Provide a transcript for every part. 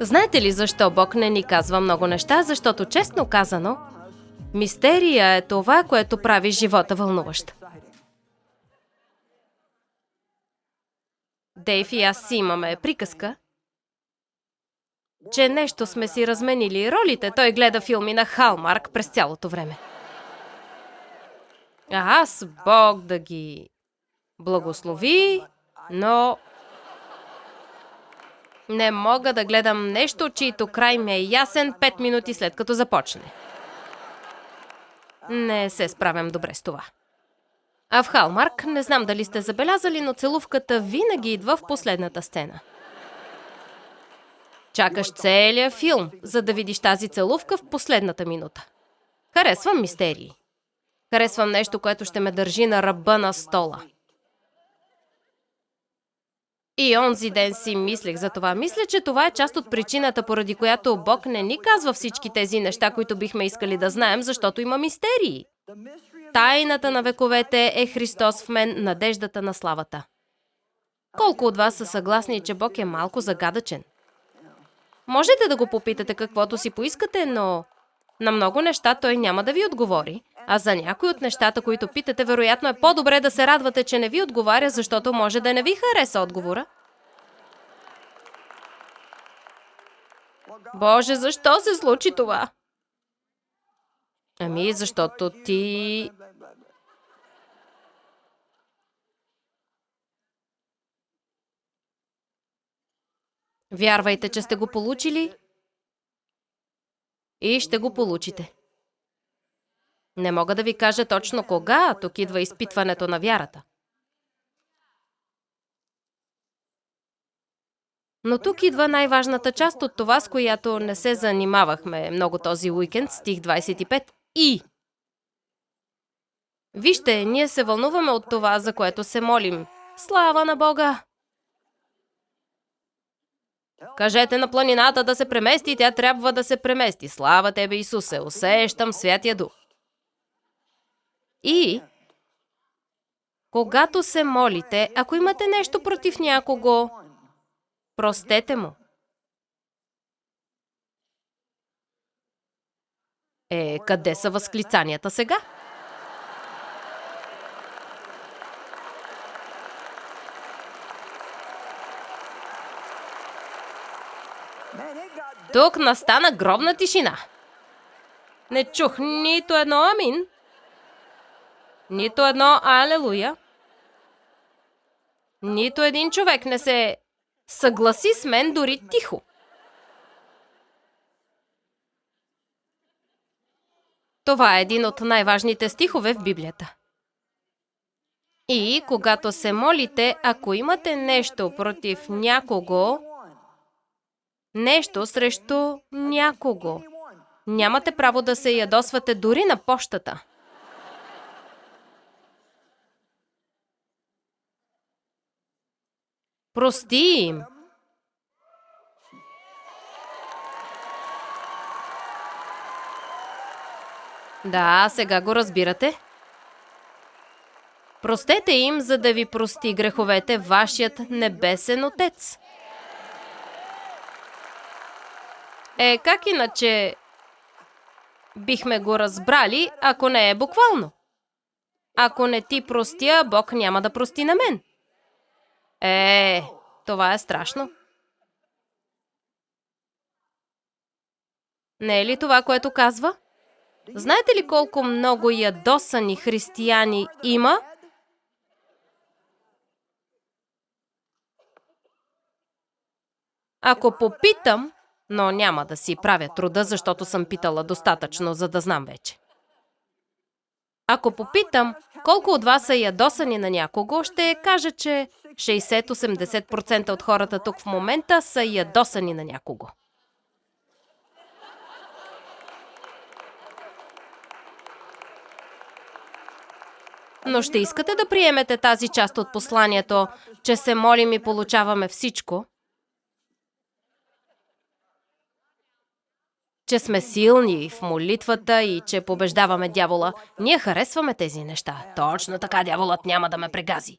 Знаете ли защо Бог не ни казва много неща? Защото, честно казано, мистерия е това, което прави живота вълнуващ. Дейв и аз си имаме приказка, че нещо сме си разменили ролите. Той гледа филми на Халмарк през цялото време. А аз, Бог да ги благослови, но не мога да гледам нещо, чийто край ми е ясен 5 минути след като започне. Не се справям добре с това. А в Халмарк, не знам дали сте забелязали, но целувката винаги идва в последната сцена. Чакаш целия филм, за да видиш тази целувка в последната минута. Харесвам мистерии. Харесвам нещо, което ще ме държи на ръба на стола. И онзи ден си мислех за това. Мисля, че това е част от причината, поради която Бог не ни казва всички тези неща, които бихме искали да знаем, защото има мистерии. Тайната на вековете е Христос в мен, надеждата на славата. Колко от вас са съгласни, че Бог е малко загадъчен? Можете да го попитате каквото си поискате, но на много неща той няма да ви отговори. А за някои от нещата, които питате, вероятно е по-добре да се радвате, че не ви отговаря, защото може да не ви хареса отговора. Боже, защо се случи това? Ами, защото ти... Вярвайте, че сте го получили и ще го получите. Не мога да ви кажа точно кога, тук идва изпитването на вярата. Но тук идва най-важната част от това, с която не се занимавахме много този уикенд, стих 25. И! Вижте, ние се вълнуваме от това, за което се молим. Слава на Бога! Кажете на планината да се премести, тя трябва да се премести. Слава Тебе, Исусе! Усещам Святия Дух. И, когато се молите, ако имате нещо против някого, простете му. Къде са възклицанията сега? Тук настана гробна тишина. Не чух нито едно амин, нито едно алелуя. Нито един човек не се съгласи с мен дори тихо. Това е един от най-важните стихове в Библията. И когато се молите, ако имате нещо против някого, нещо срещу някого, нямате право да се ядосвате дори на пощата. Прости им. Да, сега го разбирате. Простете им, за да ви прости греховете вашият небесен Отец. Как иначе бихме го разбрали, ако не е буквално? Ако не ти простя, Бог няма да прости на мен. Това е страшно. Не е ли това, което казва? Знаете ли колко много ядосани християни има? Ако попитам, но няма да си правя труда, защото съм питала достатъчно, за да знам вече. Ако попитам колко от вас са ядосани на някого, ще кажа, че 60-80% от хората тук в момента са ядосани на някого. Но ще искате да приемете тази част от посланието, че се молим и получаваме всичко? Че сме силни в молитвата и че побеждаваме дявола. Ние харесваме тези неща. Точно така, дяволът няма да ме прегази.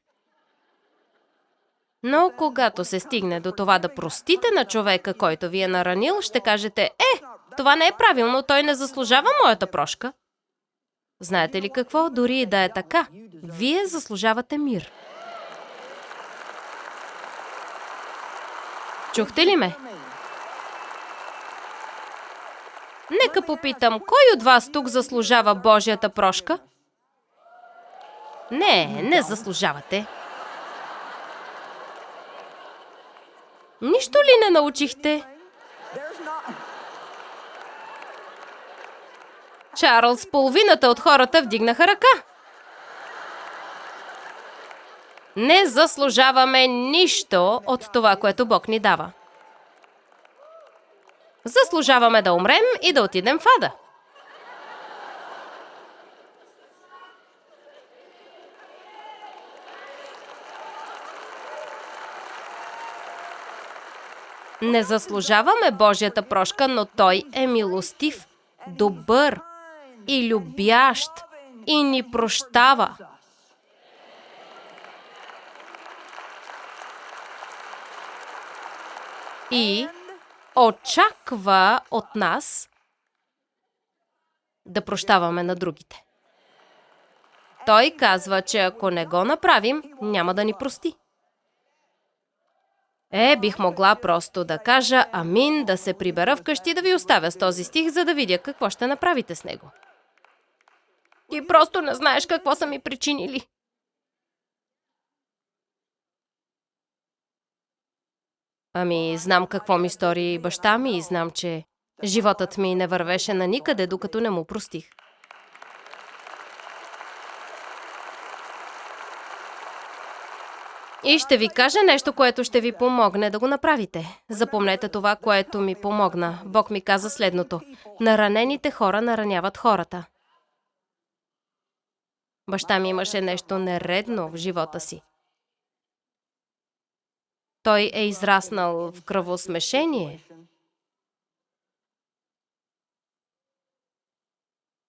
Но когато се стигне до това да простите на човека, който ви е наранил, ще кажете: това не е правилно, той не заслужава моята прошка. Знаете ли какво? Дори и да е така, вие заслужавате мир. Чухте ли ме? Нека попитам, кой от вас тук заслужава Божията прошка? Не заслужавате. Нищо ли не научихте? Чарлз, половината от хората вдигнаха ръка. Не заслужаваме нищо от това, което Бог ни дава. Заслужаваме да умрем и да отидем в ада. Не заслужаваме Божията прошка, но Той е милостив, добър и любящ и ни прощава. И очаква от нас да прощаваме на другите. Той казва, че ако не го направим, няма да ни прости. Бих могла просто да кажа амин, да се прибера вкъщи и да ви оставя с този стих, за да видя какво ще направите с него. Ти просто не знаеш какво са ми причинили. Знам какво ми стори баща ми и знам, че животът ми не вървеше на никъде, докато не му простих. И ще ви кажа нещо, което ще ви помогне да го направите. Запомнете това, което ми помогна. Бог ми каза следното: наранените хора нараняват хората. Баща ми имаше нещо нередно в живота си. Той е израснал в кръвосмешение.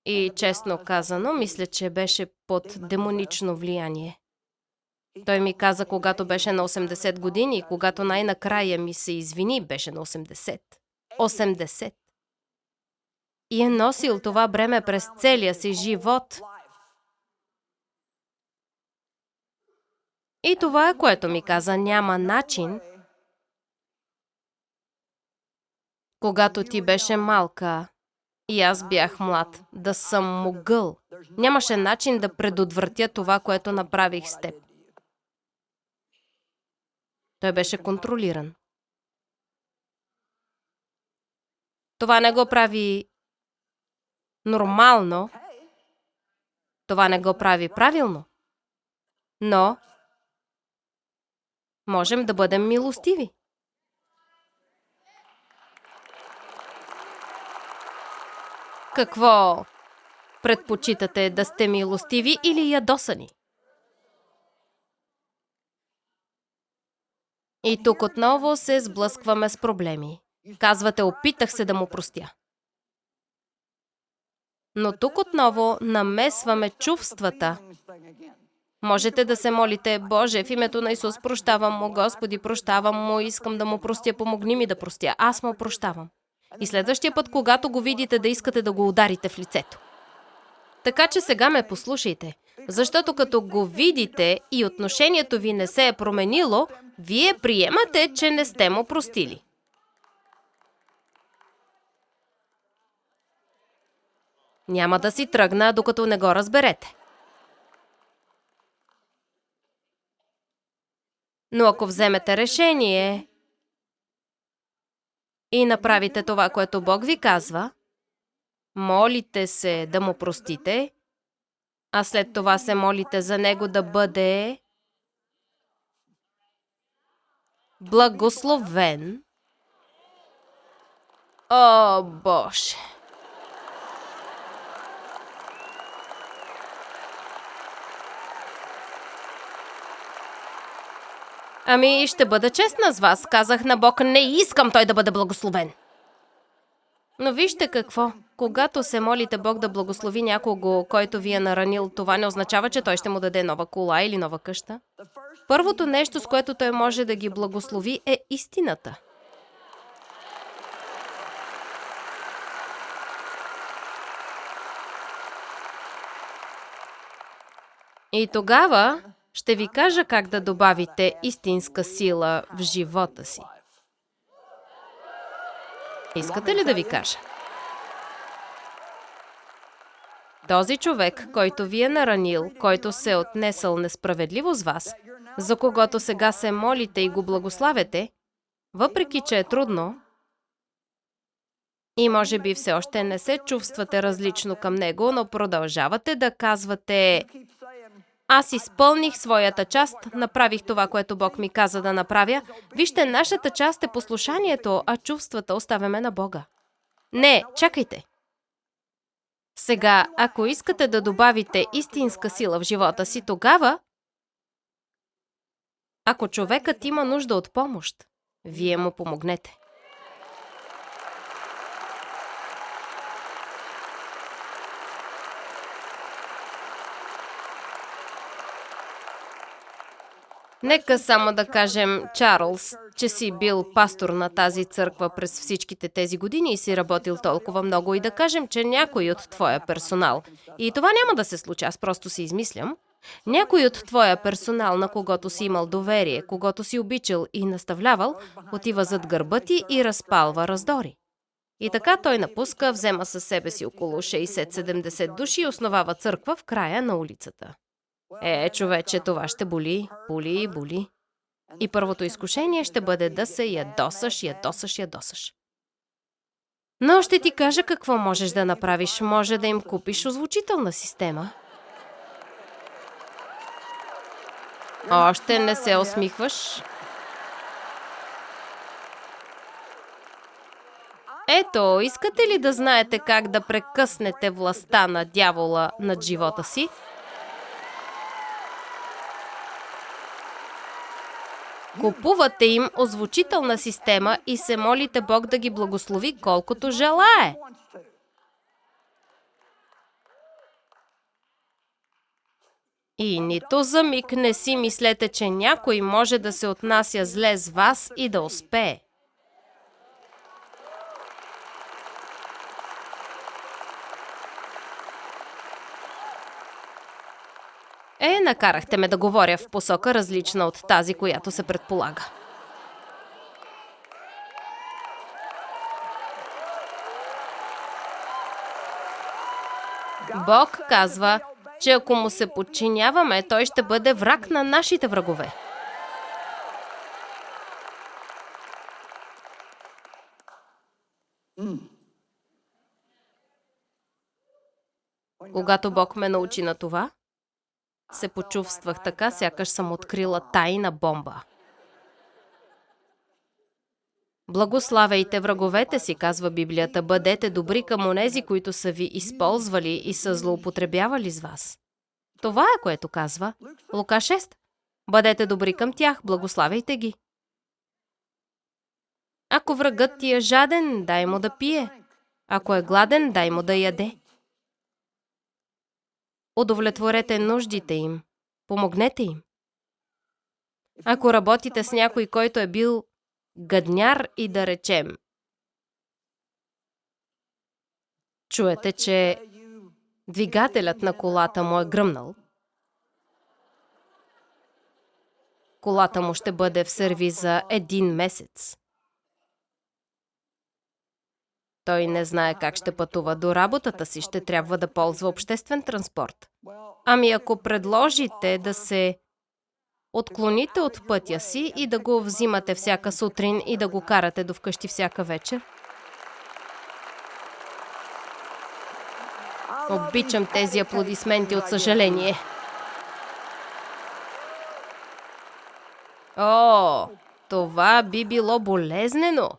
И честно казано, мисля, че беше под демонично влияние. Той ми каза, когато беше на 80 години и когато най-накрая ми се извини, беше на 80. 80. И е носил това бреме през целия си живот. И това е, което ми каза: няма начин, когато ти беше малка и аз бях млад, да съм могъл. Нямаше начин да предотвратя това, което направих с теб. Той беше контролиран. Това не го прави нормално. Това не го прави правилно. Но можем да бъдем милостиви. Какво предпочитате, да сте милостиви или ядосани? И тук отново се сблъскваме с проблеми. Казвате: опитах се да му простя. Но тук отново намесваме чувствата. Можете да се молите: Боже, в името на Исус прощавам му, Господи, прощавам му, искам да му простя, помогни ми да простя. Аз му прощавам. И следващия път, когато го видите, да искате да го ударите в лицето. Така че сега ме послушайте. Защото като го видите и отношението ви не се е променило, вие приемате, че не сте му простили. Няма да си тръгна, докато не го разберете. Но ако вземете решение и направите това, което Бог ви казва, молите се да му простите, а след това се молите за него да бъде благословен. О, Боже! Ще бъда честна с вас. Казах на Бог: не искам той да бъде благословен. Но вижте какво. Когато се молите Бог да благослови някого, който ви е наранил, това не означава, че той ще му даде нова кола или нова къща. Първото нещо, с което той може да ги благослови, е истината. И тогава ще ви кажа как да добавите истинска сила в живота си. Искате ли да ви кажа? Този човек, който ви е наранил, който се е отнесъл несправедливо с вас, за когото сега се молите и го благославяте, въпреки че е трудно, и може би все още не се чувствате различно към него, но продължавате да казвате: аз изпълних своята част, направих това, което Бог ми каза да направя. Вижте, нашата част е послушанието, а чувствата оставяме на Бога. Не, чакайте. Сега, ако искате да добавите истинска сила в живота си, тогава, ако човекът има нужда от помощ, вие му помогнете. Нека само да кажем, Чарлз, че си бил пастор на тази църква през всичките тези години и си работил толкова много, и да кажем, че някой от твоя персонал, и това няма да се случи, аз просто си измислям, някой от твоя персонал, на когото си имал доверие, когото си обичал и наставлявал, отива зад гърба ти и разпалва раздори. И така той напуска, взема със себе си около 60-70 души и основава църква в края на улицата. Човече, това ще боли, боли и боли. И първото изкушение ще бъде да се ядосаш. Но ще ти кажа какво можеш да направиш. Може да им купиш озвучителна система. Още не се усмихваш. Ето, искате ли да знаете как да прекъснете властта на дявола над живота си? Купувате им озвучителна система и се молите Бог да ги благослови колкото желае. И нито за миг не си мислете, че някой може да се отнася зле с вас и да успее. Накарахте ме да говоря в посока различна от тази, която се предполага. Бог казва, че ако му се подчиняваме, той ще бъде враг на нашите врагове. Когато Бог ме научи на това, се почувствах така, сякаш съм открила тайна бомба. Благославяйте враговете си, казва Библията, бъдете добри към онези, които са ви използвали и са злоупотребявали с вас. Това е, което казва Лука 6. Бъдете добри към тях, благославяйте ги. Ако врагът ти е жаден, дай му да пие. Ако е гладен, дай му да яде. Удовлетворете нуждите им. Помогнете им. Ако работите с някой, който е бил гадняр и да речем, чуете, че двигателят на колата му е гръмнал, колата му ще бъде в сервиз за 1 месец. Той не знае как ще пътува до работата си, ще трябва да ползва обществен транспорт. Ами ако предложите да се отклоните от пътя си и да го взимате всяка сутрин и да го карате до вкъщи всяка вечер? Обичам тези аплодисменти от съжаление. Това би било болезнено.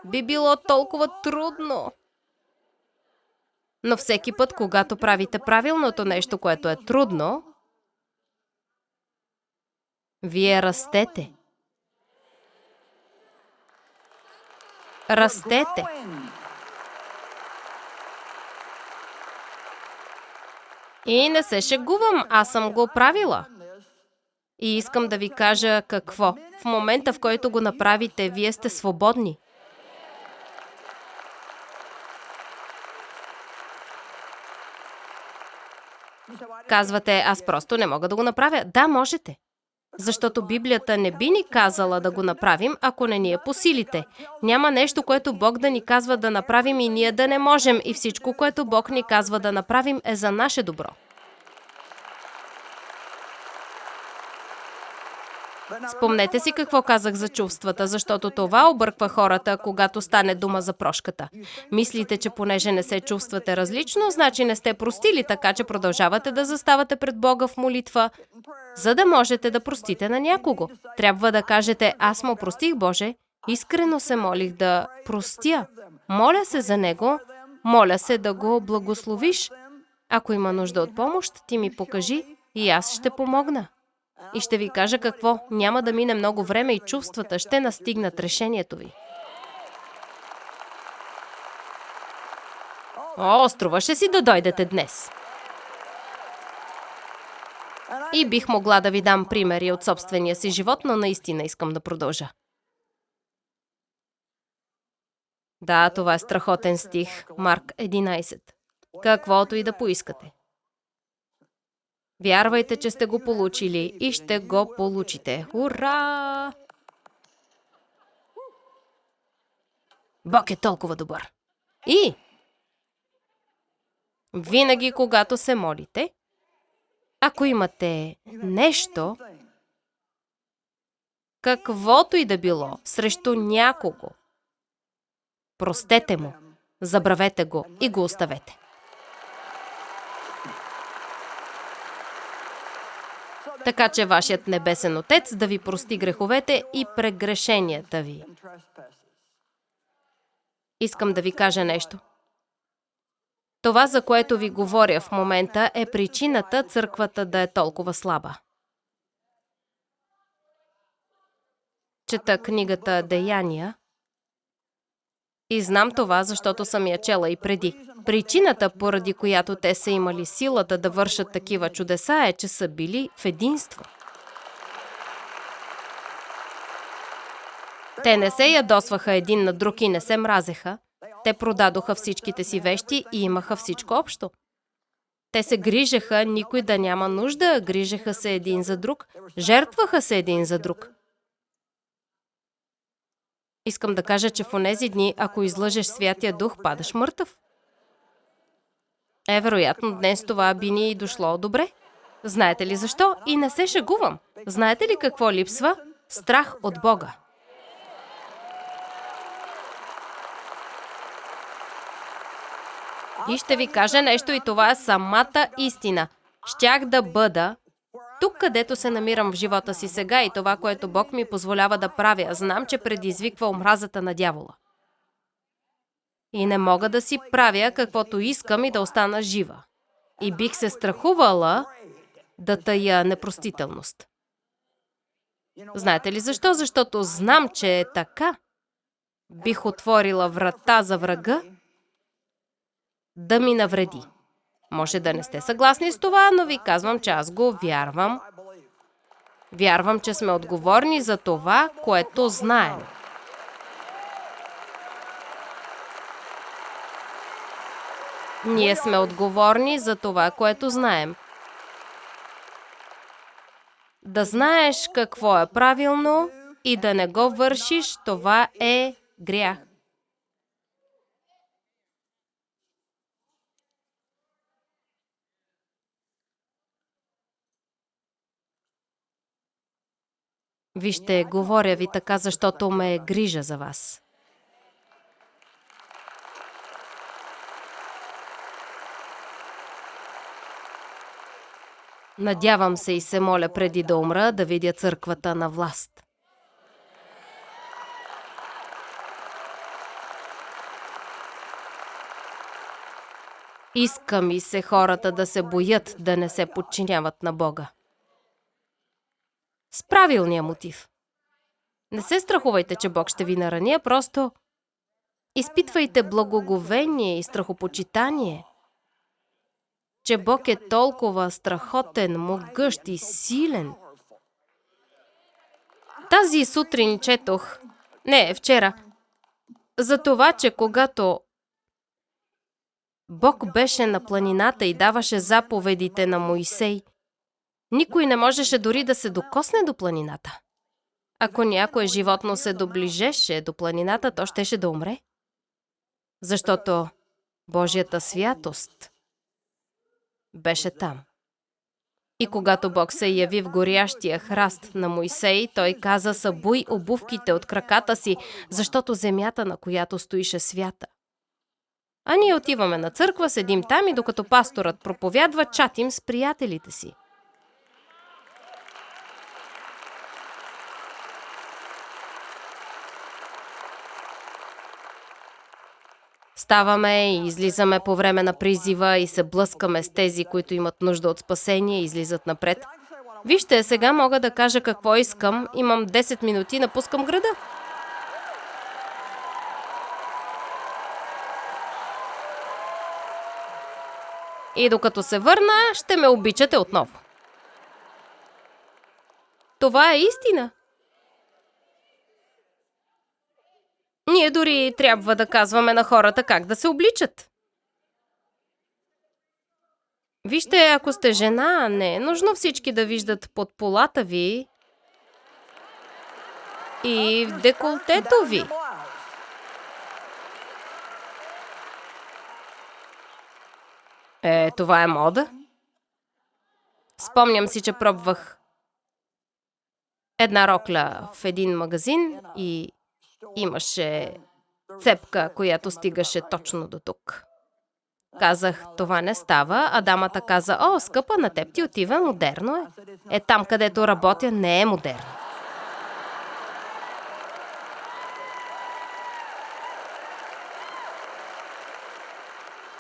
Би било толкова трудно. Но всеки път, когато правите правилното нещо, което е трудно, вие растете. Растете. И не се шегувам, аз съм го правила. И искам да ви кажа какво. В момента, в който го направите, вие сте свободни. Казвате, аз просто не мога да го направя. Да, можете. Защото Библията не би ни казала да го направим, ако не ни е по силите. Няма нещо, което Бог да ни казва да направим и ние да не можем. И всичко, което Бог ни казва да направим, е за наше добро. Спомнете си какво казах за чувствата, защото това обърква хората, когато стане дума за прошката. Мислите, че понеже не се чувствате различно, значи не сте простили, така че продължавате да заставате пред Бога в молитва, за да можете да простите на някого. Трябва да кажете, аз му простих, Боже, искрено се молих да простя. Моля се за него, моля се да го благословиш. Ако има нужда от помощ, ти ми покажи и аз ще помогна. И ще ви кажа какво, няма да мине много време и чувствата ще настигнат решението ви. О, струваше си да дойдете днес. И бих могла да ви дам примери от собствения си живот, но наистина искам да продължа. Да, това е страхотен стих, Марк 11. Каквото и да поискате. Вярвайте, че сте го получили и ще го получите. Ура! Бог е толкова добър. И винаги, когато се молите, ако имате нещо, каквото и да било, срещу някого, простете му, забравете го и го оставете. Така че вашият небесен Отец да ви прости греховете и прегрешенията ви. Искам да ви кажа нещо. Това, за което ви говоря в момента, е причината църквата да е толкова слаба. Чета книгата Деяния и знам това, защото съм я чела и преди. Причината, поради която те са имали силата да вършат такива чудеса, е, че са били в единство. Те не се ядосваха един на друг и не се мразеха. Те продадоха всичките си вещи и имаха всичко общо. Те се грижеха, никой да няма нужда, грижеха се един за друг, жертваха се един за друг. Искам да кажа, че в онези дни, ако излъжеш Святия Дух, падаш мъртъв. Вероятно, днес това би ни и дошло добре. Знаете ли защо? И не се шегувам. Знаете ли какво липсва? Страх от Бога. И ще ви кажа нещо и това е самата истина. Щях да бъда тук, където се намирам в живота си сега и това, което Бог ми позволява да правя. Знам, че предизвиква омразата на дявола. И не мога да си правя каквото искам и да остана жива. И бих се страхувала да тая непростителност. Знаете ли защо? Защото знам, че е така. Бих отворила врата за врага да ми навреди. Може да не сте съгласни с това, но ви казвам, че аз го вярвам. Вярвам, че сме отговорни за това, което знаем. Ние сме отговорни за това, което знаем. Да знаеш какво е правилно и да не го вършиш, това е грях. Вижте, говоря ви така, защото ме е грижа за вас. Надявам се и се моля преди да умра да видя църквата на власт. Иска ми се хората да се боят да не се подчиняват на Бога. С правилния мотив. Не се страхувайте, че Бог ще ви нарани, а просто изпитвайте благоговение и страхопочитание, че Бог е толкова страхотен, могъщ и силен, Тази сутрин четох, не, вчера, за това, че когато Бог беше на планината и даваше заповедите на Моисей, никой не можеше дори да се докосне до планината. Ако някое животно се доближеше до планината, то щеше да умре. Защото Божията святост беше там. И когато Бог се яви в горящия храст на Моисей, той каза: събуй обувките от краката си, защото земята, на която стоише, свята. А ние отиваме на църква, седим там и докато пасторът проповядва, чатим с приятелите си. Ставаме и излизаме по време на призива и се блъскаме с тези, които имат нужда от спасение и излизат напред. Вижте, сега мога да кажа какво искам. Имам 10 минути, напускам града. И докато се върна, ще ме обичате отново. Това е истина. Ние дори трябва да казваме на хората как да се обличат. Вижте, ако сте жена, не е нужно всички да виждат под полата ви и в деколтето ви. Това е мода. Спомням си, че пробвах една рокля в един магазин и имаше цепка, която стигаше точно до тук. Казах: това не става, а дамата каза: о, скъпа, на теб ти отива, модерно е. Там, където работя, не е модерно.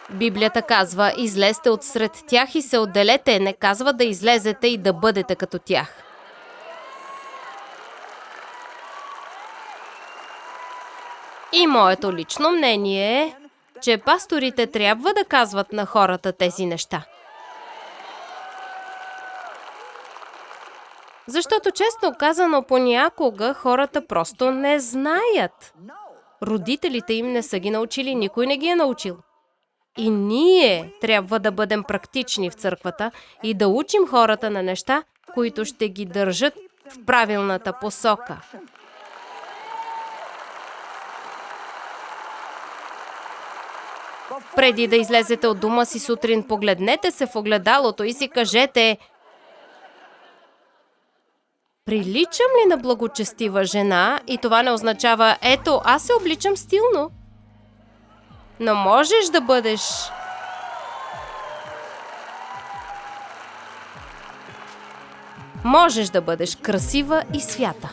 Библията казва: излезте от сред тях и се отделете, не казва да излезете и да бъдете като тях. И моето лично мнение е, че пасторите трябва да казват на хората тези неща. Защото, честно казано, понякога хората просто не знаят. Родителите им не са ги научили, никой не ги е научил. И ние трябва да бъдем практични в църквата и да учим хората на неща, които ще ги държат в правилната посока. Преди да излезете от дома си сутрин, погледнете се в огледалото и си кажете: приличам ли на благочестива жена? И това не означава: ето, аз се обличам стилно. Но можеш да бъдеш красива и свята.